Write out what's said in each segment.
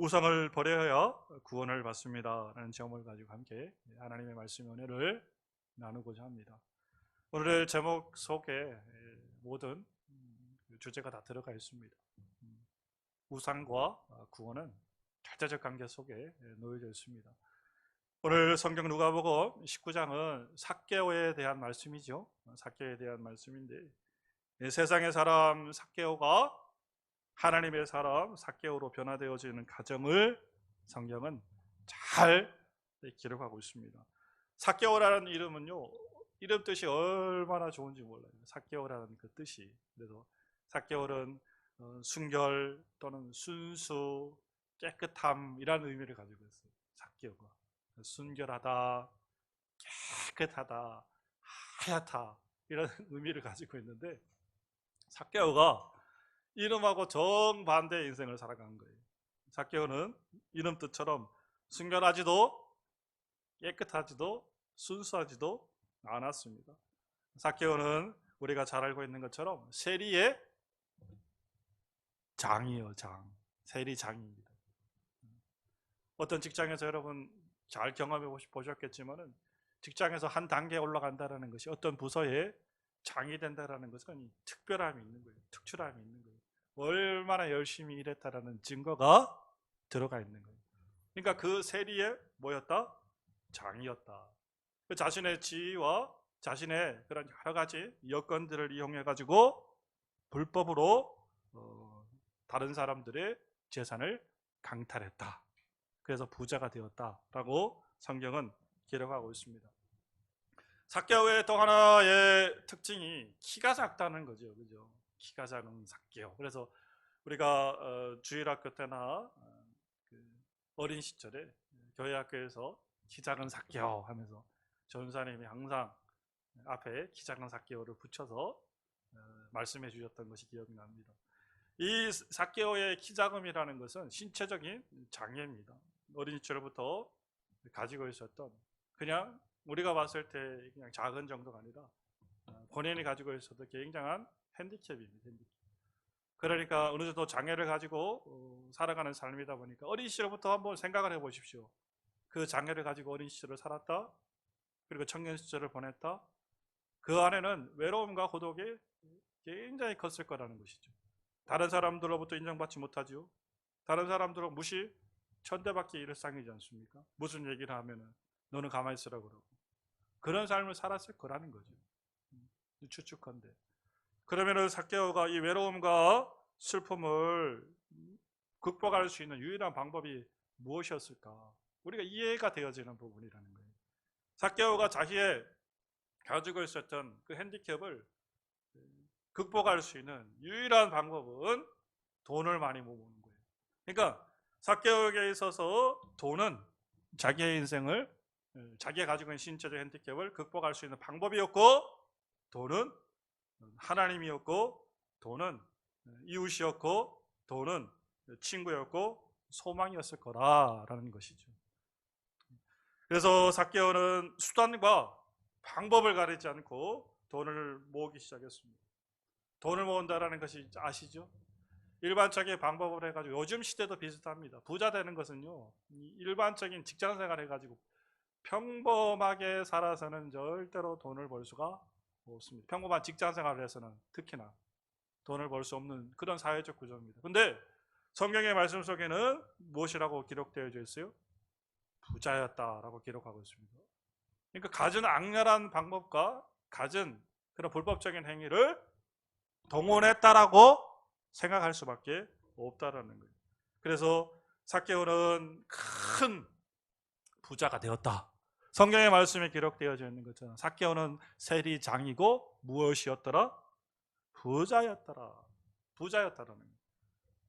우상을 버려야 구원을 받습니다라는 제목을 가지고 함께 하나님의 말씀 은혜를 나누고자 합니다. 오늘의 제목 속에 모든 주제가 다 들어가 있습니다. 우상과 구원은 절대적 관계 속에 놓여져 있습니다. 오늘 성경 누가복음 19장은 삭개오에 대한 말씀이죠. 삭개오에 대한 말씀인데, 세상의 사람 삭개오가 하나님의 사람 삭개오로 변화되어지는 과정을 성경은 잘 기록하고 있습니다. 삭개오라는 이름은요, 이름 뜻이 얼마나 좋은지 몰라요. 삭개오라는 그 뜻이. 그래서 삭개오는 순결 또는 순수, 깨끗함이라는 의미를 가지고 있어요. 삭개오가 순결하다, 깨끗하다, 하얗다 이런 의미를 가지고 있는데, 삭개오가 이름하고 정반대의 인생을 살아간 거예요. 삭개오는 이름 뜻처럼 순결하지도 깨끗하지도 순수하지도 않았습니다. 삭개오는 우리가 잘 알고 있는 것처럼 세리의 장이에요. 장. 세리장입니다. 어떤 직장에서 여러분 잘 경험해 보셨겠지만은, 직장에서 한 단계 올라간다는 것이, 어떤 부서에 장이 된다는 것은 특별함이 있는 거예요. 특출함이 있는 거예요. 얼마나 열심히 일했다라는 증거가 들어가 있는 거예요. 그러니까 그 세리의 뭐였다? 장이었다. 그 자신의 지위와 자신의 그런 여러 가지 여건들을 이용해 가지고 불법으로 다른 사람들의 재산을 강탈했다. 그래서 부자가 되었다라고 성경은 기록하고 있습니다. 삭개오의 또 하나의 특징이 키가 작다는 거죠. 그죠? 키가 작은 삭개오. 그래서 우리가 주일학교 때나 어린 시절에 교회 학교에서 키 작은 삭개오 하면서 전사님이 항상 앞에 키 작은 삭개오를 붙여서 말씀해 주셨던 것이 기억이 납니다. 이 삭개오의 키 작음이라는 것은 신체적인 장애입니다. 어린 시절부터 가지고 있었던, 그냥 우리가 봤을 때 그냥 작은 정도가 아니라 본인이 가지고 있었던 굉장한 핸디캡입니다. 그러니까 어느 정도 장애를 가지고 살아가는 삶이다 보니까, 어린 시절부터 한번 생각을 해보십시오. 그 장애를 가지고 어린 시절을 살았다, 그리고 청년 시절을 보냈다. 그 안에는 외로움과 고독이 굉장히 컸을 거라는 것이죠. 다른 사람들로부터 인정받지 못하죠. 다른 사람들로 무시, 천대받기 일상이지 않습니까? 무슨 얘기를 하면은 너는 가만히 있으라고 그러고, 그런 삶을 살았을 거라는 거죠. 추측한데, 그러면은 삭개오가 이 외로움과 슬픔을 극복할 수 있는 유일한 방법이 무엇이었을까? 우리가 이해가 되어지는 부분이라는 거예요. 삭개오가 자기의 가지고 있었던 그 핸디캡을 극복할 수 있는 유일한 방법은 돈을 많이 모으는 거예요. 그러니까 삭개오에게 있어서 돈은 자기의 인생을, 자기가 가지고 있는 신체적 핸디캡을 극복할 수 있는 방법이었고, 돈은 하나님이었고, 돈은 이웃이었고, 돈은 친구였고 소망이었을 거라는 것이죠. 그래서 삭개오는 수단과 방법을 가리지 않고 돈을 모으기 시작했습니다. 돈을 모은다라는 것이 아시죠? 일반적인 방법을 해가지고, 요즘 시대도 비슷합니다. 부자 되는 것은요, 일반적인 직장 생활 해가지고 평범하게 살아서는 절대로 돈을 벌 수가 없습니다. 평범한 직장 생활을 해서는 특히나 돈을 벌 수 없는 그런 사회적 구조입니다. 근데 성경의 말씀 속에는 무엇이라고 기록되어 있어요? 부자였다라고 기록하고 있습니다. 그러니까 갖은 악랄한 방법과 갖은 그런 불법적인 행위를 동원했다라고 생각할 수밖에 없다라는 거예요. 그래서 삭개오는 큰 부자가 되었다. 성경의 말씀에 기록되어져 있는 것처럼 삭개오는 세리장이고 무엇이었더라? 부자였더라. 부자였다라는 거예요.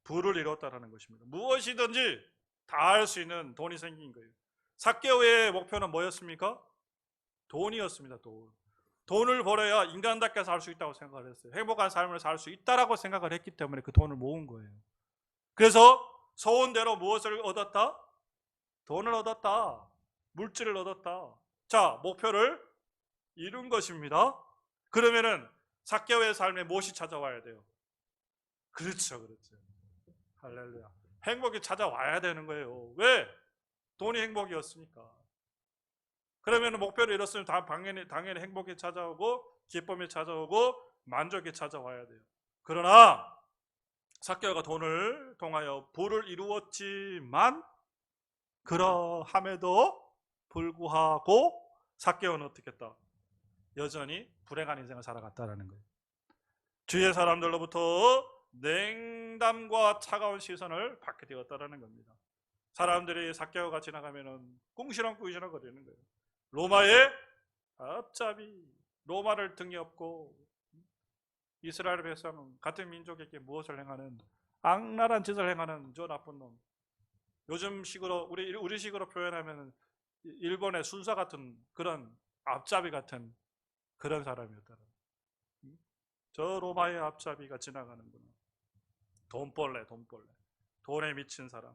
부를 이뤘다라는 것입니다. 무엇이든지 다 할 수 있는 돈이 생긴 거예요. 삭개오의 목표는 뭐였습니까? 돈이었습니다. 돈을 벌어야 인간답게 살 수 있다고 생각을 했어요. 행복한 삶을 살 수 있다라고 생각을 했기 때문에 그 돈을 모은 거예요. 그래서 소원대로 무엇을 얻었다? 돈을 얻었다. 물질을 얻었다. 자, 목표를 이룬 것입니다. 그러면은 삭개오의 삶에 무엇이 찾아와야 돼요? 그렇죠. 할렐루야. 행복이 찾아와야 되는 거예요. 왜? 돈이 행복이었으니까. 그러면 목표를 이뤘으면 당연히 행복이 찾아오고 기쁨이 찾아오고 만족이 찾아와야 돼요. 그러나 삭개오가 돈을 통하여 부를 이루었지만 그러함에도 불구하고 삭개오는 어떻게 했다? 여전히 불행한 인생을 살아갔다라는 거예요. 주위의 사람들로부터 냉담과 차가운 시선을 받게 되었다라는 겁니다. 사람들이 삭개오가 지나가면은 꿍시렁꿍시렁 거리는 거예요. 로마의 앞잡이, 로마를 등에 업고 이스라엘 백성 같은 민족에게 무엇을 행하는 악랄한 짓을 행하는 저 나쁜 놈. 요즘 식으로 우리 식으로 표현하면 일본의 순사 같은 그런 앞잡이 같은 그런 사람이었다. 저 로마의 앞잡이가 지나가는구나. 돈벌레. 돈에 미친 사람.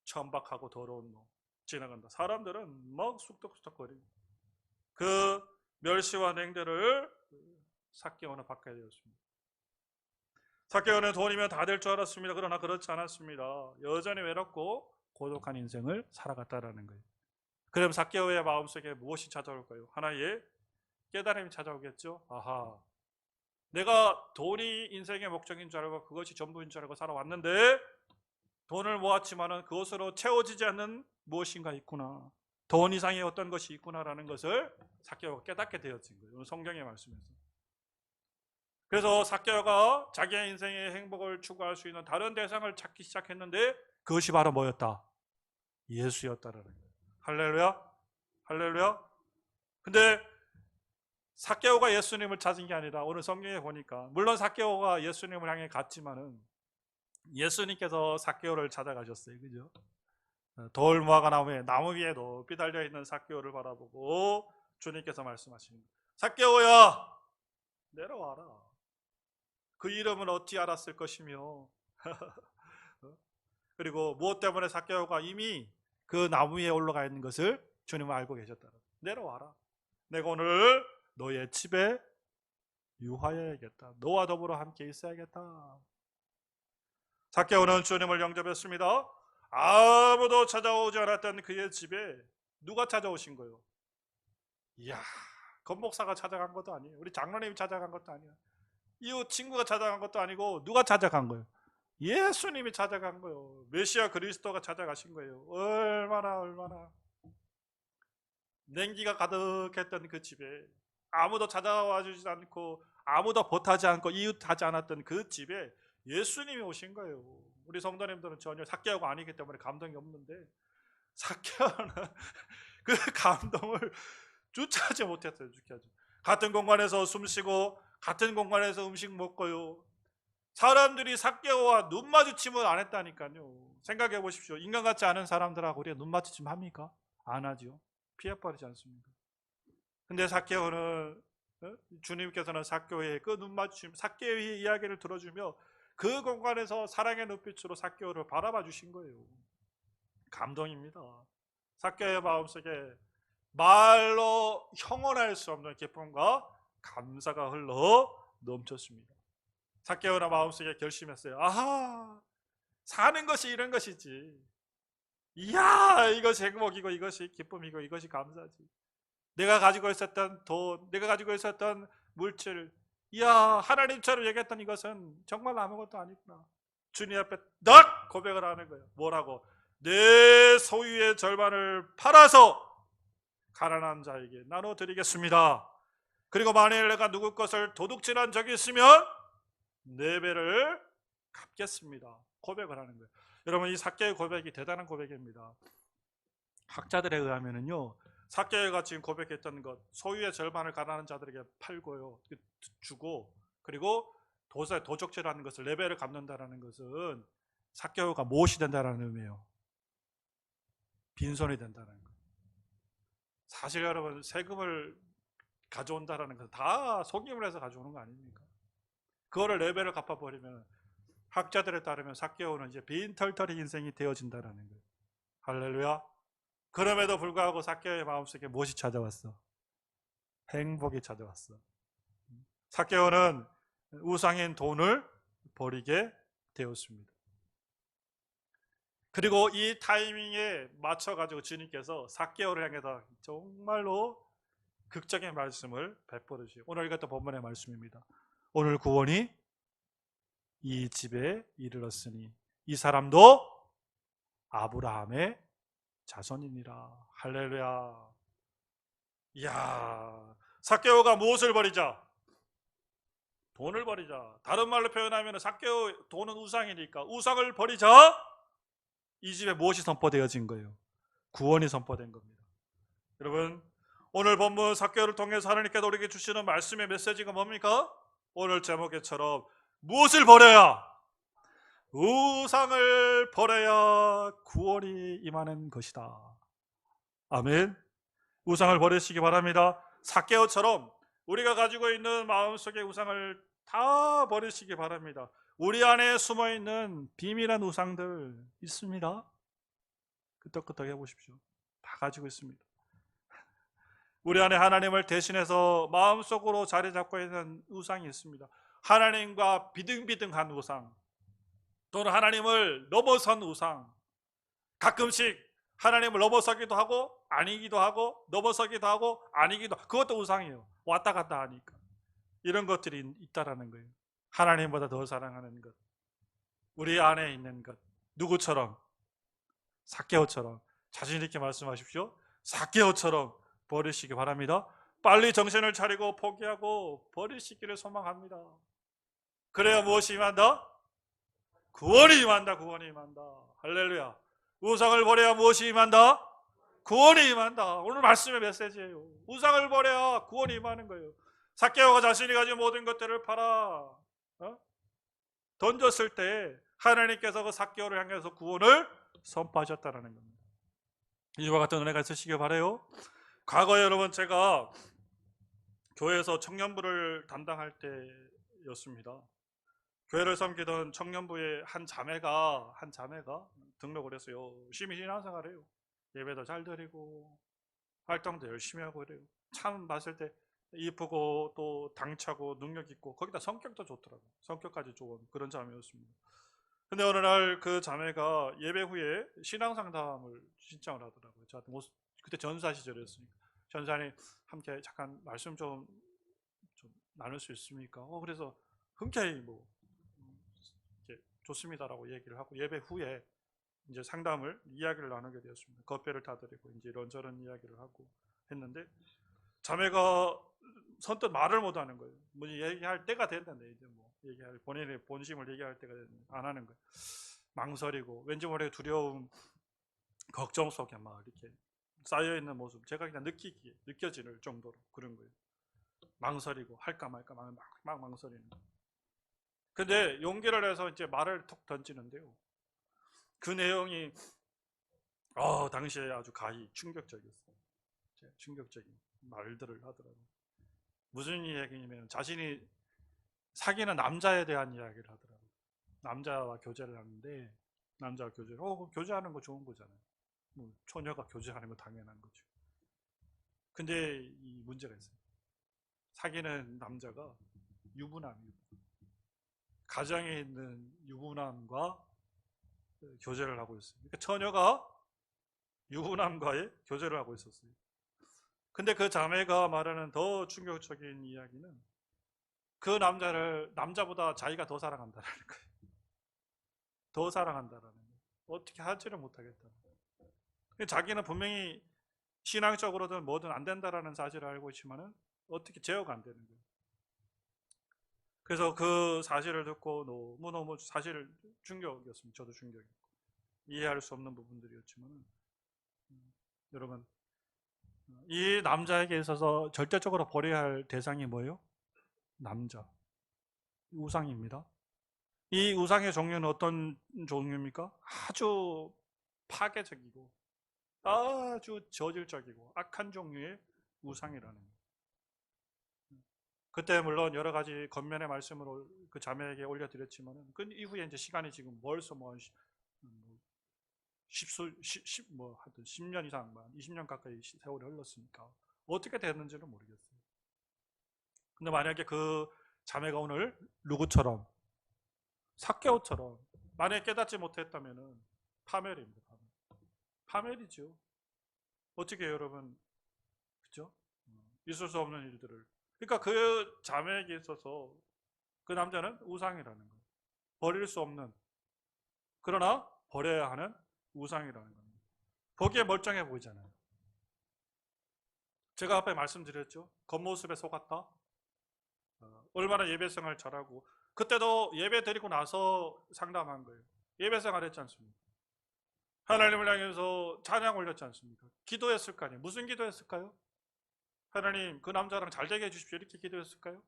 천박하고 더러운 놈. 지나간다. 사람들은 막 쑥덕쑥덕거리고 그 멸시와 냉대를 삭개오는 받게 되었습니다. 삭개오는 돈이면 다 될 줄 알았습니다. 그러나 그렇지 않았습니다. 여전히 외롭고 고독한 인생을 살아갔다라는 거예요. 그럼 삭개오의 마음속에 무엇이 찾아올까요? 하나의 깨달음이 찾아오겠죠. 아하, 내가 돈이 인생의 목적인 줄 알고 그것이 전부인 줄 알고 살아왔는데 돈을 모았지만은 그것으로 채워지지 않는 무엇인가 있구나. 돈 이상의 어떤 것이 있구나라는 것을 삭개오가 깨닫게 되었던 거예요. 성경의 말씀에서. 그래서 삭개오가 자기의 인생의 행복을 추구할 수 있는 다른 대상을 찾기 시작했는데 그것이 바로 뭐였다? 예수였다라는 거예요. 할렐루야. 할렐루야. 근데 삭개오가 예수님을 찾은 게 아니라 오늘 성경에 보니까 물론 삭개오가 예수님을 향해 갔지만은 예수님께서 삭개오를 찾아가셨어요. 그죠? 돌무화과 나무 위에 높이 달려있는 삭개오를 바라보고 주님께서 말씀하십니다. 삭개오야, 내려와라. 그 이름은 어찌 알았을 것이며 그리고 무엇 때문에 삭개오가 이미 그 나무 위에 올라가 있는 것을 주님은 알고 계셨다. 내려와라. 내가 오늘 너의 집에 유하여야겠다. 너와 더불어 함께 있어야겠다. 삭개오는 주님을 영접했습니다. 아무도 찾아오지 않았던 그의 집에 누가 찾아오신 거예요? 이야, 건목사가 찾아간 것도 아니에요. 우리 장로님이 찾아간 것도 아니에요. 이웃 친구가 찾아간 것도 아니고 누가 찾아간 거예요? 예수님이 찾아간 거예요. 메시아 그리스도가 찾아가신 거예요. 얼마나 냉기가 가득했던 그 집에 아무도 찾아와 주지 않고 아무도 보타지 않고 이웃하지 않았던 그 집에 예수님이 오신 거예요. 우리 성도님들은 전혀 삭개오가 아니기 때문에 감동이 없는데 삭개오는 그 감동을 주체하지 못했어요. 같은 공간에서 숨쉬고 같은 공간에서 음식 먹고요. 사람들이 삭개오와 눈 마주침을 안 했다니까요. 생각해 보십시오. 인간 같지 않은 사람들하고 우리가 눈 마주침 합니까? 안 하죠. 피해버리지 않습니까? 근데 삭개오는 주님께서는 삭개오의 그 눈 마주침, 삭개오의 이야기를 들어주며 그 공간에서 사랑의 눈빛으로 삭개오를 바라봐 주신 거예요. 감동입니다. 삭개오의 마음속에 말로 형언할 수 없는 기쁨과 감사가 흘러 넘쳤습니다. 삭개오는 마음속에 결심했어요. 아하, 사는 것이 이런 것이지. 이야, 이것이 행복이고 이것이 기쁨이고 이것이 감사지. 내가 가지고 있었던 돈, 내가 가지고 있었던 물질, 이야, 하나님처럼 얘기했던 이것은 정말 아무것도 아니구나. 주님 앞에 딱 고백을 하는 거예요. 뭐라고? 내 소유의 절반을 팔아서 가난한 자에게 나눠드리겠습니다. 그리고 만일 내가 누구 것을 도둑질한 적이 있으면 4배를 갚겠습니다. 고백을 하는 거예요. 여러분, 이 삭개의 고백이 대단한 고백입니다. 학자들에 의하면은요, 삭개가 지금 고백했던 것, 소유의 절반을 가난한 자들에게 팔고요, 주고, 그리고 도적질하는 것을 4배를 갚는다라는 것은 삭개가 무엇이 된다라는 의미예요? 빈손이 된다는 거예요. 사실 여러분, 세금을 가져온다라는 것은 다 속임을 해서 가져오는 거 아닙니까? 그거를 4배를 갚아버리면 학자들에 따르면 삭개오는 이제 빈털터리 인생이 되어진다라는 거예요. 할렐루야. 그럼에도 불구하고 삭개오의 마음속에 무엇이 찾아왔어? 행복이 찾아왔어. 삭개오는 우상인 돈을 버리게 되었습니다. 그리고 이 타이밍에 맞춰가지고 주님께서 삭개오를 향해서 정말로 극적인 말씀을 베풀어 주시고, 오늘 읽었던 본문의 말씀입니다. 오늘 구원이 이 집에 이르렀으니 이 사람도 아브라함의 자손이니라. 할렐루야. 이야, 삭개오가 무엇을 버리자? 돈을 버리자. 다른 말로 표현하면 삭개오, 돈은 우상이니까 우상을 버리자. 이 집에 무엇이 선포되어진 거예요? 구원이 선포된 겁니다. 여러분, 오늘 본문 삭개오를 통해서 하나님께서 우리에게 주시는 말씀의 메시지가 뭡니까? 오늘 제목에처럼 무엇을 버려야? 우상을 버려야 구원이 임하는 것이다. 아멘. 우상을 버리시기 바랍니다. 삭개오처럼 우리가 가지고 있는 마음속의 우상을 다 버리시기 바랍니다. 우리 안에 숨어있는 비밀한 우상들 있습니다. 끄떡끄떡 해보십시오. 다 가지고 있습니다. 우리 안에 하나님을 대신해서 마음속으로 자리 잡고 있는 우상이 있습니다. 하나님과 비등비등한 우상, 또는 하나님을 넘어선 우상. 가끔씩 하나님을 넘어서기도 하고 아니기도 하고 넘어서기도 하고 아니기도 하고, 그것도 우상이에요. 왔다 갔다 하니까. 이런 것들이 있다라는 거예요. 하나님보다 더 사랑하는 것, 우리 안에 있는 것. 누구처럼? 삭개오처럼. 자신 있게 말씀하십시오. 삭개오처럼 버리시기 바랍니다. 빨리 정신을 차리고 포기하고 버리시기를 소망합니다. 그래야 무엇이 임한다? 구원이 임한다. 구원이 임한다. 할렐루야. 우상을 버려야 무엇이 임한다? 구원이 임한다. 오늘 말씀의 메시지예요. 우상을 버려야 구원이 임하는 거예요. 삭개오가 자신이 가진 모든 것들을 팔아 던졌을 때 하나님께서 그 삭개오를 향해서 구원을 선포하셨다는 겁니다. 이와 같은 은혜가 있으시길 바라요. 과거에 여러분, 제가 교회에서 청년부를 담당할 때였습니다. 교회를 섬기던 청년부의 한 자매가 등록을 했어요. 열심히 신앙생활을 해요. 예배도 잘 드리고 활동도 열심히 하고 그래요. 참 봤을 때 이쁘고 또 당차고 능력 있고, 거기다 성격도 좋더라고요. 성격까지 좋은 그런 자매였습니다. 근데 어느 날 그 자매가 예배 후에 신앙 상담을 신청을 하더라고요. 저한테 그때 전사 시절이었으니까, 전사님 함께 잠깐 말씀 좀 나눌 수 있습니까? 그래서 흔쾌히 좋습니다라고 얘기를 하고, 예배 후에 이제 상담을 이야기를 나누게 되었습니다. 커피를 타드리고 이제 이런저런 이야기를 하고 했는데, 자매가 선뜻 말을 못 하는 거예요. 뭐 얘기할 때가 됐는데, 이제 얘기할 본인의 본심을 얘기할 때가 됐는데 안 하는 거예요. 망설이고 왠지 모르게 두려움, 걱정 속에 막 이렇게 쌓여 있는 모습, 제가 그냥 느껴지는 정도로 그런 거예요. 망설이고 할까 말까 막 망설이는 거예요. 근데 용기를 내서 이제 말을 톡 던지는데요. 그 내용이 당시에 아주 가히 충격적이었어요. 충격적인 말들을 하더라고요. 무슨 이야기냐면 자신이 사귀는 남자에 대한 이야기를 하더라고요. 남자와 교제를 하는데, 남자와 교제하는 거 좋은 거잖아요. 처녀가 교제하는 거 당연한 거죠. 근데 이 문제가 있어요. 사귀는 남자가 유부남이에요. 가정에 있는 유부남과 교제를 하고 있어요. 그러니까 처녀가 유부남과의 교제를 하고 있었어요. 근데 그 자매가 말하는 더 충격적인 이야기는, 그 남자를 남자보다 자기가 더 사랑한다는 거예요. 더 사랑한다라는 거예요. 어떻게 하지를 못하겠다. 자기는 분명히 신앙적으로든 뭐든 안 된다라는 사실을 알고 있지만은 어떻게 제어가 안 되는 거예요. 그래서 그 사실을 듣고 너무너무 사실 충격이었습니다. 저도 충격이었고 이해할 수 없는 부분들이었지만, 여러분, 이 남자에게 있어서 절대적으로 버려야 할 대상이 뭐예요? 남자, 우상입니다. 이 우상의 종류는 어떤 종류입니까? 아주 파괴적이고 아주 저질적이고 악한 종류의 우상이라는 거예요. 그때 물론 여러 가지 겉면의 말씀으로 그 자매에게 올려드렸지만, 그 이후에 이제 시간이 지금 벌써 하여튼 10년 이상, 20년 가까이 세월이 흘렀으니까 어떻게 됐는지는 모르겠어요. 근데 만약에 그 자매가 오늘 누구처럼, 삭개오처럼 만약에 깨닫지 못했다면은 파멸입니다. 파멸이죠. 어떻게 여러분, 그죠? 있을 수 없는 일들을. 그러니까 그 자매에게 있어서 그 남자는 우상이라는 거예요. 버릴 수 없는, 그러나 버려야 하는 우상이라는 겁니다. 보기에 멀쩡해 보이잖아요. 제가 앞에 말씀드렸죠. 겉모습에 속았다. 얼마나 예배생활 잘하고, 그때도 예배 드리고 나서 상담한 거예요. 예배생활 했지 않습니까? 하나님을 향해서 찬양 올렸지 않습니까? 기도했을 거 아니에요. 무슨 기도했을까요? 하나님, 그 남자랑 잘 되게 해주십시오. 이렇게 기도했을까요?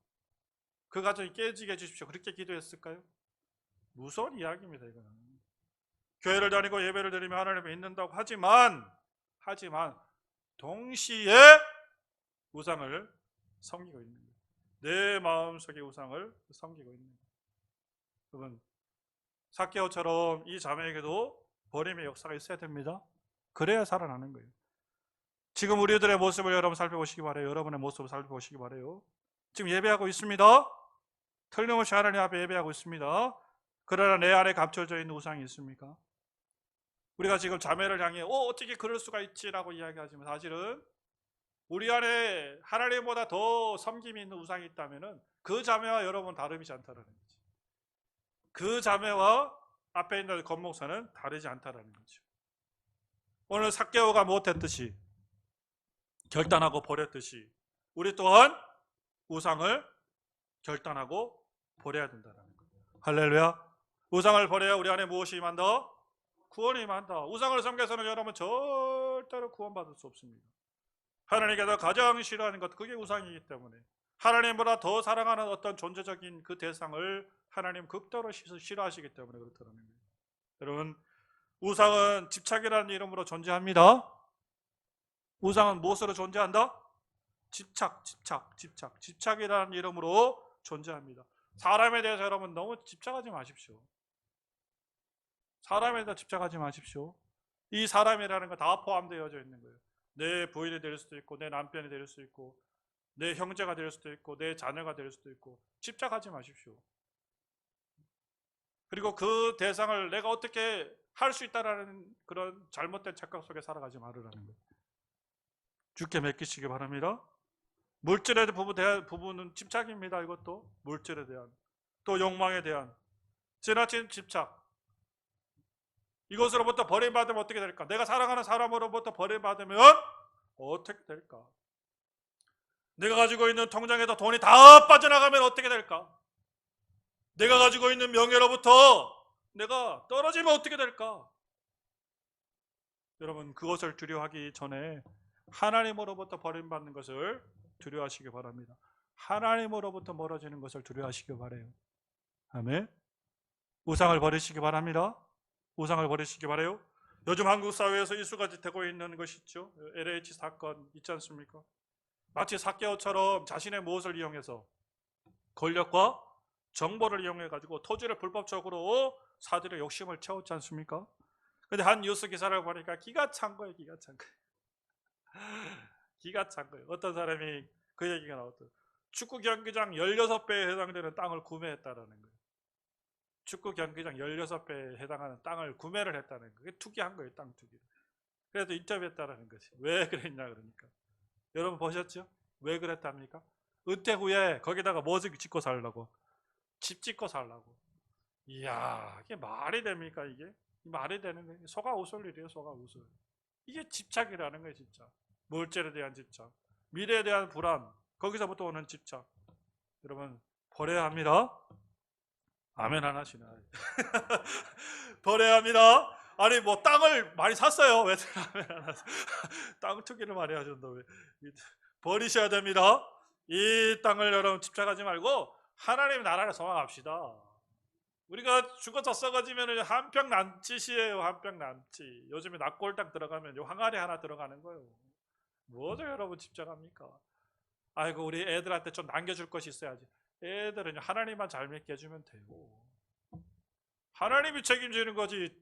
그 가정이 깨지게 해주십시오. 그렇게 기도했을까요? 무서운 이야기입니다, 이거는. 교회를 다니고 예배를 드리며 하나님을 믿는다고 하지만 동시에 우상을 섬기고 있는 거예요. 내 마음속의 우상을 섬기고 있는 거예요. 여러분, 삭개오처럼 이 자매에게도 버림의 역사가 있어야 됩니다. 그래야 살아나는 거예요. 지금 우리들의 모습을 여러분 살펴보시기 바래요. 여러분의 모습을 살펴보시기 바래요. 지금 예배하고 있습니다. 틀림없이 하나님 앞에 예배하고 있습니다. 그러나 내 안에 감춰져 있는 우상이 있습니까? 우리가 지금 자매를 향해 어떻게 그럴 수가 있지라고 이야기하지만 사실은 우리 안에 하나님보다 더 섬김이 있는 우상이 있다면 그 자매와 여러분 다르지 않다라는 거죠. 그 자매와 앞에 있는 권목사는 다르지 않다라는 거죠. 오늘 삭개오가 못했듯이 결단하고 버렸듯이 우리 또한 우상을 결단하고 버려야 된다는 거예요. 할렐루야. 우상을 버려야 우리 안에 무엇이 임한다? 구원이 임한다. 우상을 섬겨서는 여러분 절대로 구원받을 수 없습니다. 하나님께서 가장 싫어하는 것, 그게 우상이기 때문에 하나님보다 더 사랑하는 어떤 존재적인 그 대상을 하나님 극도로 싫어하시기 때문에 그렇다는 거예요. 여러분, 우상은 집착이라는 이름으로 존재합니다. 우상은 무엇으로 존재한다? 집착이라는 이름으로 존재합니다. 사람에 대해서 여러분 너무 집착하지 마십시오. 사람에 대해서 집착하지 마십시오. 이 사람이라는 거 다 포함되어져 있는 거예요. 내 부인이 될 수도 있고, 내 남편이 될 수도 있고, 내 형제가 될 수도 있고, 내 자녀가 될 수도 있고, 집착하지 마십시오. 그리고 그 대상을 내가 어떻게 할 수 있다라는 그런 잘못된 착각 속에 살아가지 말으라는 거예요. 주께 맡기시기 바랍니다. 물질에 대한 부분은 집착입니다. 이것도 물질에 대한, 또 욕망에 대한 지나친 집착. 이것으로부터 버림받으면 어떻게 될까? 내가 사랑하는 사람으로부터 버림받으면 어떻게 될까? 내가 가지고 있는 통장에서 돈이 다 빠져나가면 어떻게 될까? 내가 가지고 있는 명예로부터 내가 떨어지면 어떻게 될까? 여러분, 그것을 두려워하기 전에 하나님으로부터 버림받는 것을 두려워하시기 바랍니다. 하나님으로부터 멀어지는 것을 두려워하시기 바라요. 아멘. 우상을 버리시기 바랍니다. 우상을 버리시기 바라요. 요즘 한국 사회에서 이슈가 되고 있는 것이 있죠. LH 사건 있지 않습니까? 마치 삭개오처럼 자신의 무엇을 이용해서 권력과 정보를 이용해 가지고 토지를 불법적으로 사들여 욕심을 채웠지 않습니까? 근데 한 뉴스 기사를 보니까 기가 찬 거예요. 기가 찬 거예요. 어떤 사람이 그 얘기가 나왔더라고요. 축구 경기장 16배에 해당되는 땅을 구매했다라는 거예요. 축구 경기장 16배에 해당하는 땅을 구매를 했다는 거예요. 투기한 거예요. 땅 투기를. 그래도 인터뷰했다라는 거지. 왜 그랬냐 그러니까. 여러분 보셨죠? 왜 그랬답니까? 은퇴 후에 거기다가 뭐 짓고 살라고? 집 짓고 살라고. 이야, 이게 말이 됩니까 이게? 말이 되는 거예요. 속아 웃을 일이에요. 속아 웃을. 이게 집착이라는 거예요. 진짜. 물질에 대한 집착, 미래에 대한 불안, 거기서부터 오는 집착. 여러분 버려야 합니다. 아멘 안 하시나? 버려야 합니다. 아니 뭐 땅을 많이 샀어요. 왜 아멘 안 하세요? 땅 투기를 많이 하셨는데 왜? 버리셔야 됩니다. 이 땅을 여러분 집착하지 말고 하나님 나라를 소망합시다. 우리가 죽어서 썩어지면 한평 남짓이에요. 한평 남짓. 요즘에 낙골당 들어가면 항아리 하나 들어가는 거예요. 뭐죠 여러분 집착합니까? 아이고 우리 애들한테 좀 남겨줄 것이 있어야지. 애들은 하나님만 잘 믿게 해주면 되고 하나님이 책임지는 거지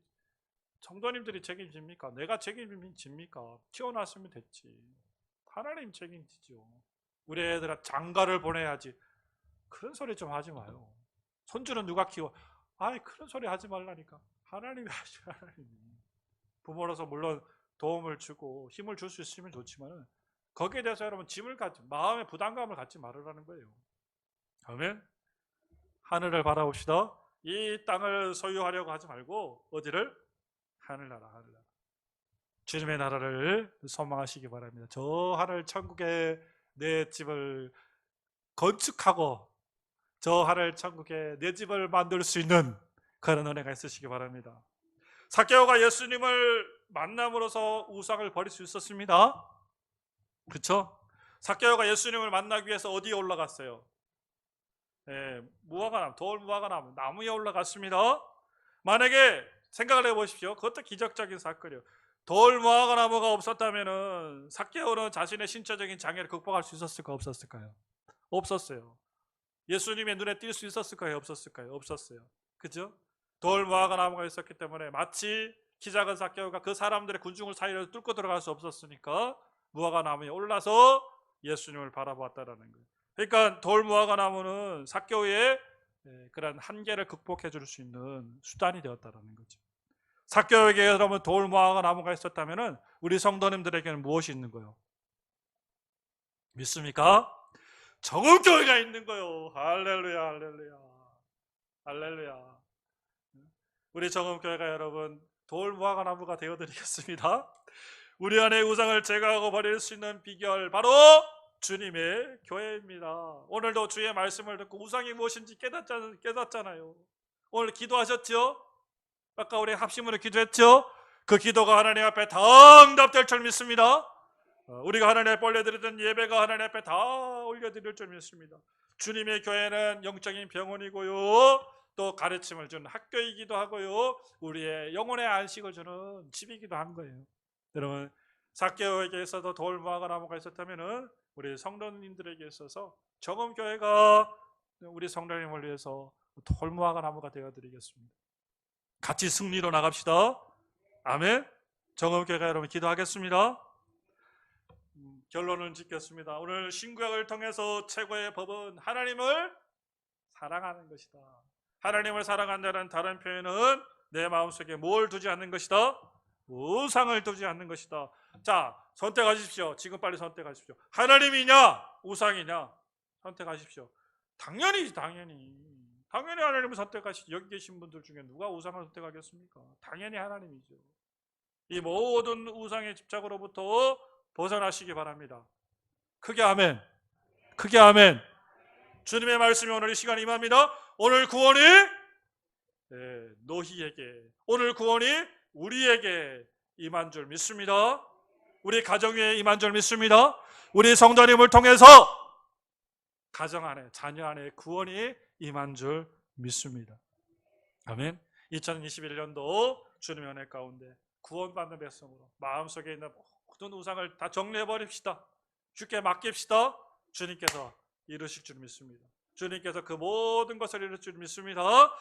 성도님들이 책임집니까? 내가 책임집니까? 키워놨으면 됐지. 하나님 책임지죠. 우리 애들한테 장가를 보내야지. 그런 소리 좀 하지 마요. 손주는 누가 키워? 아이 그런 소리 하지 말라니까. 하나님이 하죠. 하나님이. 부모로서 물론 도움을 주고 힘을 줄 수 있으면 좋지만 거기에 대해서 여러분 짐을 갖지, 마음의 부담감을 갖지 말으라는 거예요. 아멘. 하늘을 바라봅시다. 이 땅을 소유하려고 하지 말고 어디를? 하늘나라, 하늘나라. 주님의 나라를 소망하시기 바랍니다. 저 하늘 천국에 내 집을 건축하고 저 하늘 천국에 내 집을 만들 수 있는 그런 은혜가 있으시기 바랍니다. 삭개오가 예수님을 만남으로써 우상을 버릴 수 있었습니다. 그렇죠? 삭개오가 예수님을 만나기 위해서 어디에 올라갔어요? 무화과나무, 돌 무화과나무, 나무에 올라갔습니다. 만약에 생각을 해보십시오. 그것도 기적적인 사건이에요. 돌 무화과나무가 없었다면은 삭개오는 자신의 신체적인 장애를 극복할 수 있었을까 없었을까요? 없었어요. 예수님의 눈에 띌 수 있었을까요? 없었을까요? 없었어요. 그죠? 돌 무화과나무가 있었기 때문에 마치 키 작은 삭개오가 그 사람들의 군중을 사이로 뚫고 들어갈 수 없었으니까 무화과나무에 올라서 예수님을 바라보았다라는 거예요. 그러니까 돌 무화과나무는 삭개오의 그런 한계를 극복해 줄 수 있는 수단이 되었다라는 거죠. 삭개오에게 여러분 돌 무화과나무가 있었다면은 우리 성도님들에게는 무엇이 있는 거예요? 믿습니까? 정음교회가 있는 거예요. 할렐루야, 할렐루야, 할렐루야. 우리 정음교회가 여러분 돌 무화과나무가 되어드리겠습니다. 우리 안에 우상을 제거하고 버릴 수 있는 비결 바로 주님의 교회입니다. 오늘도 주의 말씀을 듣고 우상이 무엇인지 깨닫잖아요. 오늘 기도하셨죠? 아까 우리 합심으로 기도했죠? 그 기도가 하나님 앞에 다 응답될 줄 믿습니다. 우리가 하나님 앞에 올려드리던 예배가 하나님 앞에 다 올려드릴 줄 믿습니다. 주님의 교회는 영적인 병원이고요, 또 가르침을 주는 학교이기도 하고요, 우리의 영혼의 안식을 주는 집이기도 한 거예요. 여러분, 삭개오에게 있어서 돌 무화과나무가 있었다면 우리 성도님들에게 있어서 정음교회가 우리 성도님을 위해서 돌 무화과나무가 되어드리겠습니다. 같이 승리로 나갑시다. 아멘. 정음교회가 여러분 기도하겠습니다. 결론을 짓겠습니다. 오늘 신구약을 통해서 최고의 법은 하나님을 사랑하는 것이다. 하나님을 사랑한다는 다른 표현은 내 마음속에 뭘 두지 않는 것이다? 우상을 두지 않는 것이다. 자, 선택하십시오. 지금 빨리 선택하십시오. 하나님이냐 우상이냐 선택하십시오. 당연히 하나님을 선택하시죠. 여기 계신 분들 중에 누가 우상을 선택하겠습니까? 당연히 하나님이죠. 이 모든 우상의 집착으로부터 벗어나시기 바랍니다. 크게 아멘. 크게 아멘. 주님의 말씀이 오늘 이 시간 임합니다. 오늘 구원이 너희에게, 오늘 구원이 우리에게 임한 줄 믿습니다. 우리 가정 위에 임한 줄 믿습니다. 우리 성도님을 통해서 가정 안에, 자녀 안에 구원이 임한 줄 믿습니다. 아멘. 2021년도 주님의 은혜 가운데 구원받는 백성으로 마음속에 있는 모든 우상을 다 정리해버립시다. 주께 맡깁시다. 주님께서 이루실 줄 믿습니다. 주님께서 그 모든 것을 이룰 줄 믿습니다.